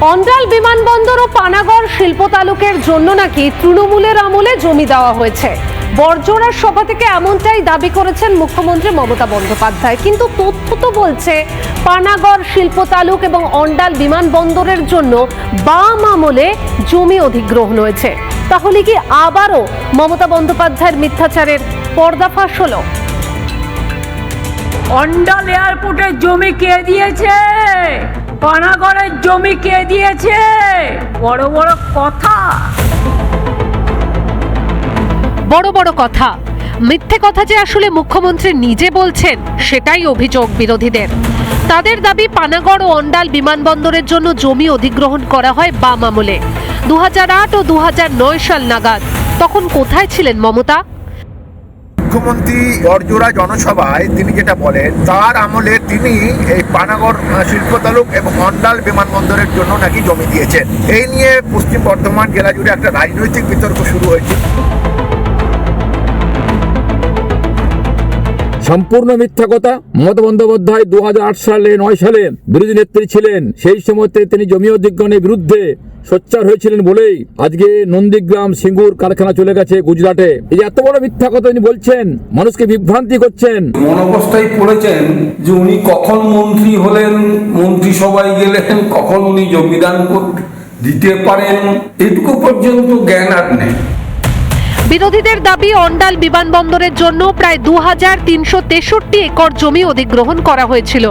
অন্ডাল বিমানবন্দর ও পানাগড় শিল্প তালুকের জন্য নাকি তৃণমূলের আমলে জমি দেওয়া হয়েছে। বড়জোড়ার সভা থেকে এমনটাই দাবি করেছেন মুখ্যমন্ত্রী মমতা বন্দ্যোপাধ্যায়। কিন্তু তথ্য তো বলছে পানাগড় শিল্প তালুক এবং অন্ডাল বিমানবন্দরের জন্য বাম আমলে জমি অধিগ্রহণ হয়েছে। তাহলে কি আবারও মমতা বন্দ্যোপাধ্যায়ের মিথ্যাচারের পর্দাফাঁস হলো? অন্ডাল এয়ারপোর্টের জমি কে দিয়েছে? পানাগড়ের জমি কে দিয়েছে? বড় বড় কথা, বড় বড় কথা, মিথ্যে কথা যে আসলে মুখ্যমন্ত্রী নিজে বলছেন সেটাই অভিযোগ বিরোধীদের। তাদের দাবি পানাগড় ও অন্ডাল বিমানবন্দরের জন্য জমি অধিগ্রহণ করা হয় বাম আমলে 2008 ও 2009 সাল নাগাদ। তখন কোথায় ছিলেন মমতা? মুখ্যমন্ত্রী বড়জোড়া জনসভায় তিনি যেটা বলেন, তার আমলে তিনি এই পানাগড় শিল্প তালুক এবং অন্ডাল বিমানবন্দরের জন্য নাকি জমি দিয়েছেন। এই নিয়ে পশ্চিম বর্ধমান জেলা জুড়ে একটা রাজনৈতিক বিতর্ক শুরু হয়েছে। সম্পূর্ণ মিথ্যা কথা। মমতা বন্দ্যোপাধ্যায় 2008 সালে 9 সালে বিরোধী নেত্রী ছিলেন। সেই সময়তে তিনি জমি অধিগ্রহণের বিরুদ্ধে সোচ্চার হয়েছিলেন বলেই আজকে নন্দীগ্রাম সিঙ্গুর কারখানা চলে গেছে গুজরাটে। এই যে এত বড় মিথ্যা কথা তিনি বলছেন, মানুষকে বিভ্রান্তি করছেন। মন অবস্থায় পড়েছেন যে উনি কখন মন্ত্রী হলেন, মন্ত্রিসভায় গেলেন, কখন উনি জমিদান দিতে পারেন, এটুকু পর্যন্ত জ্ঞান আর নেই। বিরোধীদের দাবি অন্ডাল বিমানবন্দরের জন্য প্রায় 2363 একর জমি অধিগ্রহণ করা হয়েছিল।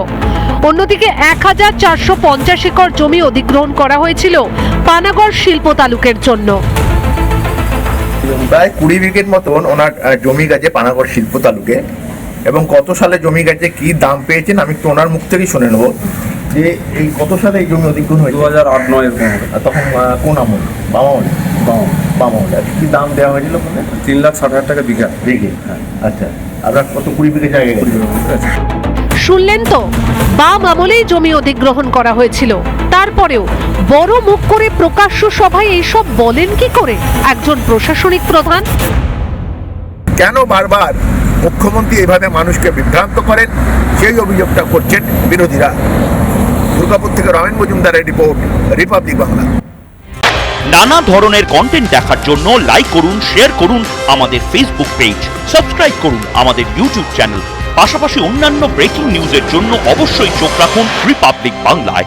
অন্যদিকে 1450 একর জমি অধিগ্রহণ করা হয়েছিল পানাগড় শিল্প তালুকের জন্য। প্রায় 20 বিঘের মতন ওনার জমি গেছে পানাগড় শিল্প তালুকে। এবং কত সালে জমি গেছে, কি দাম পেয়েছেন, আমি একটু ওনার মুখ থেকেই শুনে নেবো যে এই কত সালে এই জমি অধিগ্রহণ হয়েছে। 2008-9 তখন কোন আমল? বাম আমলে? বাম আমলে। কি দাম দেওয়া হয়েছিল? 3,60,000 টাকা বিঘা। বিঘে? আচ্ছা, আপনার কত 20 বিঘে জায়গা গেছে? শুনলেন তো, বাম আমলেই জমি অধিগ্রহণ করা হয়েছিল। তারপরেও বড় মুখ করে প্রকাশ্য সভায় এইসব বলেন কি করে একজন প্রশাসনিক প্রধান? কেন বারবার মুখ্যমন্ত্রী এইভাবে মানুষকে বিভ্রান্ত করেন, সেই অভিযোগটা করছেন বিরোধীরা। দুর্গাপুর থেকে রমেন মজুমদারের রিপোর্ট, রিপাবলিক বাংলা। নানা ধরনের কন্টেন্ট দেখার জন্য লাইক করুন, শেয়ার করুন আমাদের ফেসবুক পেজ, সাবস্ক্রাইব করুন আমাদের ইউটিউব চ্যানেল। পাশাপাশি অন্যান্য ব্রেকিং নিউজের জন্য অবশ্যই চোখ রাখুন রিপাবলিক বাংলায়।